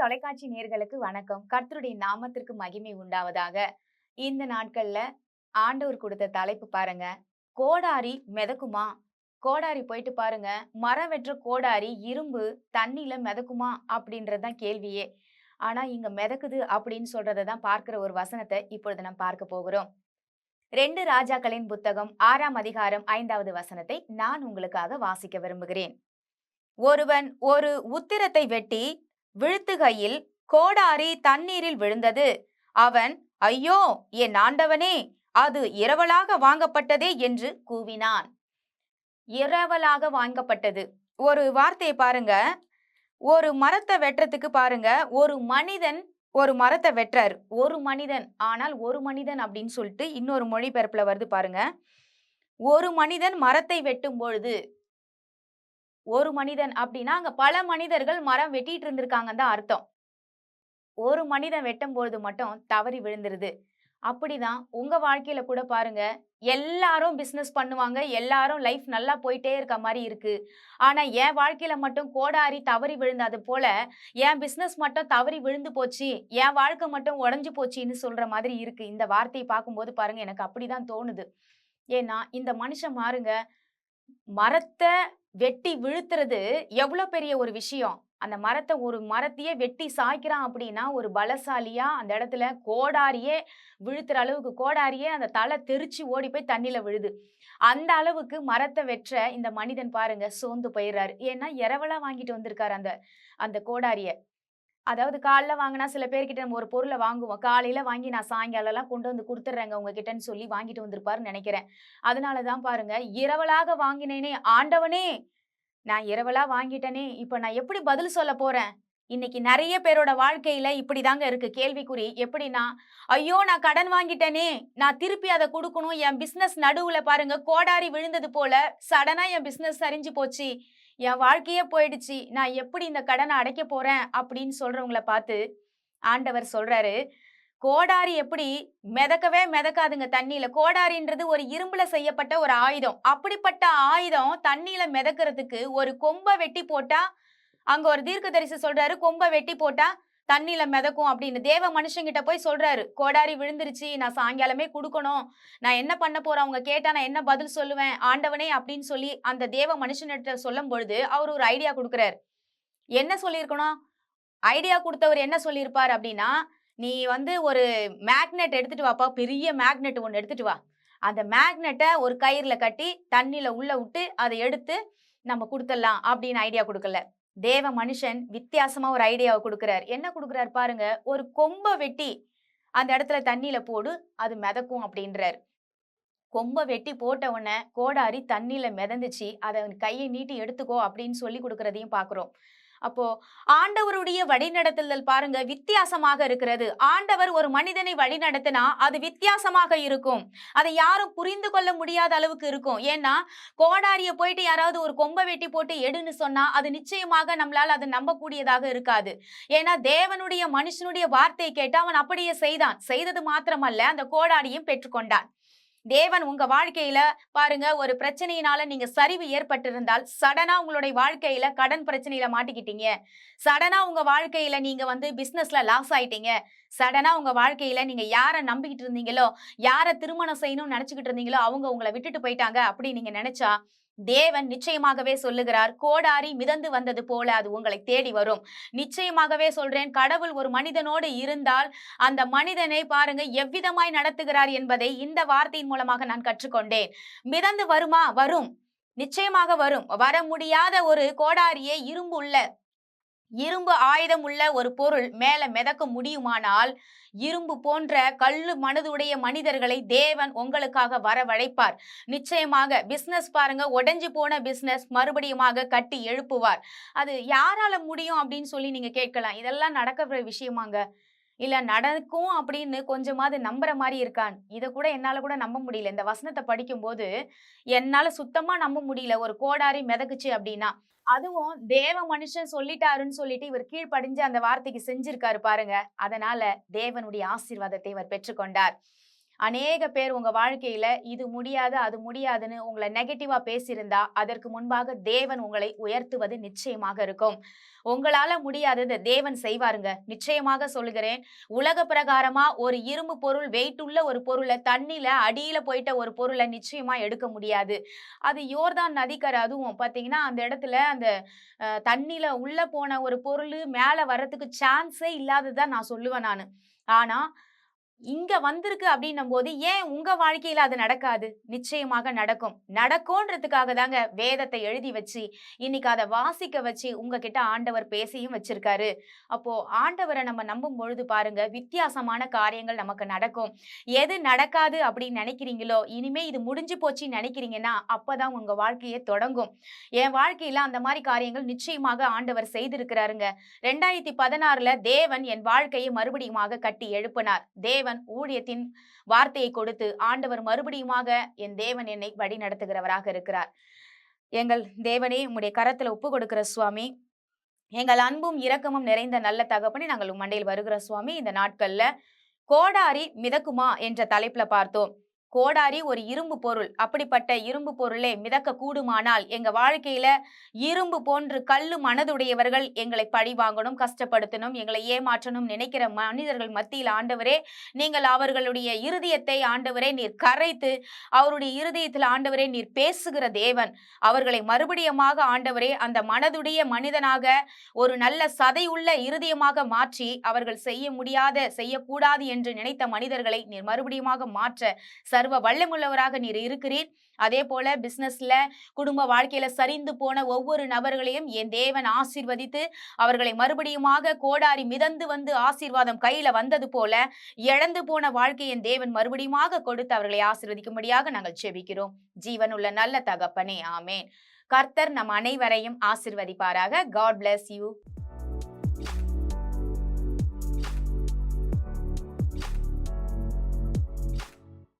தொலைக்காட்சி நேயர்களுக்கு வணக்கம். கர்த்தருடைய நாமத்திற்கு மகிமை உண்டாவதாக. இந்த நாட்கள்ல ஆண்டவர் கொடுத்த தலைப்பு பாருங்க. கோடாரி மிதக்குமா? கோடாரி போயிட்டு பாருங்க. மரம் வெட்டுற கோடாரி இரும்பு தண்ணீல மிதக்குமா? அப்படின்றது தான் கேள்வியே. ஆனா இங்க மிதக்குது அப்படின்னு சொல்றத தான் பார்க்கிற ஒரு வசனத்தை இப்பொழுது நாம் பார்க்க போகிறோம். 2 ராஜாக்களின் புத்தகம் 6ஆம் அதிகாரம் 5வது வசனத்தை நான் உங்களுக்காக வாசிக்க விரும்புகிறேன். ஒருவன் ஒரு உத்திரத்தை வெட்டி வீழ்த்துகையில் கோடாரி தண்ணீரில் விழுந்தது. அவன், ஐயோ என் ஆண்டவனே, அது இரவலாக வாங்கப்பட்டதே என்று கூவினான். இரவலாக வாங்கப்பட்டது. ஒரு வார்த்தையை பாருங்க. ஒரு மரத்தை வெட்டுறதுக்கு பாருங்க, ஒரு மனிதன் ஒரு மரத்தை வெட்டுறாரு. ஒரு மனிதன், ஆனால் ஒரு மனிதன் அப்படின்னு சொல்லிட்டு இன்னொரு மொழிபெயர்ப்புல வருது பாருங்க. ஒரு மனிதன் மரத்தை வெட்டும் பொழுது, ஒரு மனிதன் அப்படின்னா அங்க பல மனிதர்கள் மரம் வெட்டிட்டு இருந்திருக்காங்கன்னு தான் அர்த்தம். ஒரு மனிதன் வெட்டும் பொழுது மட்டும் தவறி விழுந்துருது. அப்படிதான் உங்க வாழ்க்கையில கூட பாருங்க. எல்லாரும் பிசினஸ் பண்ணுவாங்க. எல்லாரும் லைஃப் நல்லா போயிட்டே இருக்க மாதிரி இருக்கு. ஆனா என் வாழ்க்கையில மட்டும் கோடாரி தவறி விழுந்தது போல என் பிசினஸ் மட்டும் தவறி விழுந்து போச்சு. என் வாழ்க்கை மட்டும் உடைஞ்சு போச்சுன்னு சொல்ற மாதிரி இருக்கு. இந்த வார்த்தையை பார்க்கும்போது பாருங்க எனக்கு அப்படிதான் தோணுது. ஏன்னா இந்த மனுஷன் பாருங்க, மரத்த வெட்டி வீழ்த்துறது எவ்வளோ பெரிய ஒரு விஷயம். அந்த ஒரு மரத்தையே வெட்டி சாய்க்கிறான் அப்படின்னா, ஒரு பலசாலியா அந்த இடத்துல கோடாரியே வீழ்த்துற அளவுக்கு கோடாரியே அந்த தலை தெறிச்சு ஓடி போய் தண்ணீல விழுது. அந்த அளவுக்கு மரத்த வெற்ற இந்த மனிதன் பாருங்க சோர்ந்து போயிறாரு. ஏன்னா இரவலா வாங்கிட்டு வந்திருக்காரு அந்த அந்த கோடாரிய. அதாவது காலைல வாங்குனா சில பேர்கிட்ட நம்ம ஒரு பொருள வாங்குவோம். காலையில வாங்கி நான் சாயங்காலம்லாம் கொண்டு வந்து குடுத்துடுறேங்க உங்ககிட்டன்னு சொல்லி வாங்கிட்டு வந்திருப்பாருன்னு நெனைக்கிறேன். அதனால தான் பாருங்க, இரவலாக வாங்கினேனே ஆண்டவனே! நான் இரவலா வாங்கிட்டேனே! இப்ப நான் எப்படி பதில் சொல்ல போறேன்? இன்னைக்கு நெறைய பேரோட வாழ்க்கையில இப்படிதாங்க இருக்கு கேள்விக்குறி. எப்படின்னா, ஐயோ! நான் கடன் வாங்கிட்டேனே! நான் திருப்பி அத குடுக்கணும். என் பிசினஸ் நடுவுல பாருங்க கோடாரி விழுந்தது போல சடனா என் பிசினஸ் சரிஞ்சு போச்சு. என் வாழ்க்கையே போயிடுச்சு. நான் எப்படி இந்த கடன அடைக்கப் போறேன்? அப்படின்னு சொல்றவங்கள பார்த்து ஆண்டவர் சொல்றாரு, கோடாரி எப்படி மிதக்கவே மிதக்காதுங்க தண்ணீல. கோடாரின்றது ஒரு இரும்புல செய்யப்பட்ட ஒரு ஆயுதம். அப்படிப்பட்ட ஆயுதம் தண்ணீல மிதக்கிறதுக்கு ஒரு கொம்ப வெட்டி போட்டா, அங்க ஒரு தீர்க்கதரிசி சொல்றாரு, கொம்ப வெட்டி போட்டா தண்ணீல மிதக்கும் அப்படின்னு. தேவ மனுஷங்கிட்ட போய் சொல்றாரு, கோடாரி விழுந்துருச்சு. நான் சாயங்காலமே குடுக்கணும். நான் என்ன பண்ண போறேன்? அவங்க கேட்டா நான் என்ன பதில் சொல்லுவேன்? ஆண்டவனே அப்படின்னு சொல்லி அந்த தேவ மனுஷனிட்ட சொல்லும் பொழுது, அவர் ஒரு ஐடியா குடுக்குறாரு. என்ன சொல்லியிருக்கணும்? ஐடியா குடுத்தவர் என்ன சொல்லியிருப்பார் அப்படின்னா, "நீ வந்து ஒரு மேக்னெட் எடுத்துட்டு வாப்பா. பெரிய மேக்னெட் ஒண்ணு எடுத்துட்டு வா. அந்த மேக்னெட்ட ஒரு கயிறுல கட்டி தண்ணீல உள்ள விட்டு அத எடுத்து நம்ம குடுத்துடலாம்." அப்படின்னு ஐடியா குடுக்கல. தேவ மனுஷன் வித்தியாசமா ஒரு ஐடியாவ குடுக்குறார். என்ன குடுக்குறார் பாருங்க. ஒரு கொம்ப வெட்டி அந்த இடத்துல தண்ணீல போடு, அது மிதக்கும் அப்படின்றார். கொம்ப வெட்டி போட்ட உடனே கோடாரி தண்ணீல மிதந்துச்சு. அத கைய நீட்டி எடுத்துக்கோ அப்படின்னு சொல்லிக் குடுக்கிறதையும் பார்க்கிறோம். அப்போ ஆண்டவருடைய வழிநடத்துதல் பாருங்க வித்தியாசமாக இருக்கிறது. ஆண்டவர் ஒரு மனிதனை வழிநடத்தினா அது வித்தியாசமாக இருக்கும். அதை யாரும் புரிந்து கொள்ள முடியாத அளவுக்கு இருக்கும். ஏன்னா கோடாரிய போயிட்டு யாராவது ஒரு கொம்ப வெட்டி போட்டு எடுன்னு சொன்னா அது நிச்சயமாக நம்மளால அது நம்பக்கூடியதாக இருக்காது. ஏன்னா தேவனுடைய மனுஷனுடைய வார்த்தையை கேட்டு அவன் அப்படியே செய்தான். செய்தது மாத்திரமல்ல அந்த கோடாரியும் பெற்றுக்கொண்டான். தேவன் உங்க வாழ்க்கையில பாருங்க ஒரு பிரச்சனையினால நீங்க சரிவு ஏற்பட்டிருந்தால் சடனா உங்களுடைய வாழ்க்கையில கடன் பிரச்சனையில மாட்டிக்கிட்டீங்க. சடனா உங்க வாழ்க்கையில நீங்க வந்து பிசினஸ்ல லாஸ் ஆயிட்டீங்க. சடனா உங்க வாழ்க்கையில நீங்க யார நம்பிக்கிட்டு இருந்தீங்களோ, யார திருமணம் செய்யணும்னு நினைச்சுக்கிட்டு இருந்தீங்களோ, அவங்க உங்கள விட்டுட்டு போயிட்டாங்க அப்படி நீங்க நினைச்சா, தேவன் நிச்சயமாகவே சொல்லுகிறார், கோடாரி மிதந்து வந்தது போல அது உங்களை தேடி வரும். நிச்சயமாகவே சொல்றேன், கடவுள் ஒரு மனிதனோடு இருந்தால் அந்த மனிதனை பாருங்க எவ்விதமாய் நடத்துகிறார் என்பதை இந்த வார்த்தையின் மூலமாக நான் கற்றுக்கொண்டேன். மிதந்து வருமா? வரும். நிச்சயமாக வரும். வர முடியாத ஒரு கோடாரியை இரும்பு ஆயுதம் உள்ள ஒரு பொருள் மேல மிதக்க முடியுமானால், இரும்பு போன்ற கல்லு மனதுடைய மனிதர்களை தேவன் உங்களுக்காக வரவழைப்பார். நிச்சயமாக பிசினஸ் பாருங்க உடைஞ்சு போன பிசினஸ் மறுபடியுமாக கட்டி எழுப்புவார். அது யாரால முடியும் அப்படின்னு சொல்லி நீங்க கேட்கலாம். இதெல்லாம் நடக்கிற விஷயமாங்க? இல்ல நடக்கும் அப்படின்னு கொஞ்சமாவது நம்புற மாரி இருக்கான்னு, இத கூட என்னால கூட நம்ப முடியல. இந்த வசனத்த படிக்கும்போது, என்னால சுத்தமா நம்ப முடியல. ஒரு கோடாரி மிதக்குச்சு அப்படின்னா. அதுவும் தேவ மனுஷன் சொல்லிட்டாருன்னு சொல்லிட்டு இவர் கீழ்ப்படிஞ்சு அந்த வார்த்தைக்கு செஞ்சிருக்காரு பாருங்க. அதனால தேவனுடைய ஆசீர்வாதத்தை இவர் பெற்றுக்கொண்டார். அநேக பேர் உங்க வாழ்க்கையில இது முடியாது, அது முடியாதுன்னு உங்கள நெகட்டிவா பேசியிருந்தா, அதற்கு முன்பாக தேவன் உங்களை உயர்த்துவது நிச்சயமாக இருக்கும். உங்களால முடியாதத தேவன் செய்வாருங்க. நிச்சயமாக சொல்லுகிறேன். உலக பிரகாரமா ஒரு இரும்பு பொருள் வெயிட் உள்ள ஒரு பொருள தண்ணீல அடியில போயிட்ட ஒரு பொருள நிச்சயமா எடுக்க முடியாது. அது யோர்தான் நதிக்கரை அதுவும் பார்த்தீங்கன்னா, அந்த இடத்துல அந்த தண்ணீல உள்ள போன ஒரு பொருளு மேல வர்றதுக்கு சான்ஸே இல்லாதது தான் நான் சொல்லுவேன் நானு. ஆனா, இங்க வந்திருக்கு அப்படின்னும்போது, ஏன் உங்க வாழ்க்கையில அது நடக்காது? நிச்சயமாக நடக்கும். நடக்கும்ன்றதுக்காக தாங்க வேதத்தை எழுதி வச்சு, இன்னைக்கு அத வாசிக்க வச்சு, உங்ககிட்ட ஆண்டவர் பேசியும் வச்சிருக்காரு. அப்போ ஆண்டவர நம்ம நம்பும் பொழுது பாருங்க, வித்தியாசமான காரியங்கள் நமக்கு நடக்கும். எது நடக்காது அப்படின்னு நெனைக்கிறீங்களோ, இனிமே இது முடிஞ்சு போச்சுன்னு நெனைக்கிறீங்கன்னா, அப்பதான் உங்க வாழ்க்கையே தொடங்கும். என் வாழ்க்கையில அந்த மாரி காரியங்கள் நிச்சயமாக ஆண்டவர் செய்திருக்கிறாருங்க. 2016ல தேவன் என் வாழ்க்கையை மறுபடியுமாக கட்டி எழுப்பினார். தேவன் ஊழியத்தின் வார்த்தையை கொடுத்து ஆண்டவர் மறுபடியுமாக என் தேவன் என்னை வழி நடத்துகிறவராக இருக்கிறார். எங்கள் தேவனே உம்முடைய கரத்துல ஒப்பு கொடுக்கிற சுவாமி. எங்கள் அன்பும் இரக்கமும் நிறைந்த நல்ல தகப்பனே, நாங்கள் உம் மண்டையில் வருகிற சுவாமி. இந்த நாட்கள்ல கோடாரி மிதக்குமா என்ற தலைப்புல பார்த்தோம். கோடாரி ஒரு இரும்பு பொருள். அப்படிப்பட்ட இரும்பு பொருளே மிதக்க கூடுமானால், எங்க வாழ்க்கையில இரும்பு போன்று கல்லு மனதுடையவர்கள் எங்களை பழிவாங்கணும், கஷ்டப்படுத்தணும், எங்களை ஏமாற்றணும் நினைக்கிற மனிதர்கள் மத்தியில் ஆண்டவரே, நீங்கள் அவர்களுடைய இருதயத்தை ஆண்டவரே நீர் கரைத்து, அவருடைய இருதயத்தில் ஆண்டவரே நீர் பேசுகிற தேவன். அவர்களை மறுபடியுமாக ஆண்டவரே அந்த மனதுடைய மனிதனாக ஒரு நல்ல சதையுள்ள இருதயமாக மாற்றி, அவர்கள் செய்ய முடியாத, செய்யக்கூடாது என்று நினைத்த மனிதர்களை நீர் மறுபடியுமாக மாற்ற சர்வ வல்லமுள்ளவராக நீர் இருக்கிறீர். அதே போல பிசினஸ்ல, குடும்ப வாழ்க்கையில சரிந்து போன ஒவ்வொரு நபர்களையும் என் தேவன் ஆசீர்வதித்து, அவர்களை மறுபடியுமாக கோடாரி மிதந்து வந்து ஆசீர்வாதம் கையில வந்தது போல, இழந்து போன வாழ்க்கையை என் தேவன் மறுபடியுமாக கொடுத்து அவர்களை ஆசீர்வதிக்கும்படியாக நாங்கள் ஜெபிக்கிறோம். ஜீவனுள்ள நல்ல தகப்பனே, ஆமென். கர்த்தர் நம் அனைவரையும் ஆசீர்வதிப்பாராக. God bless you.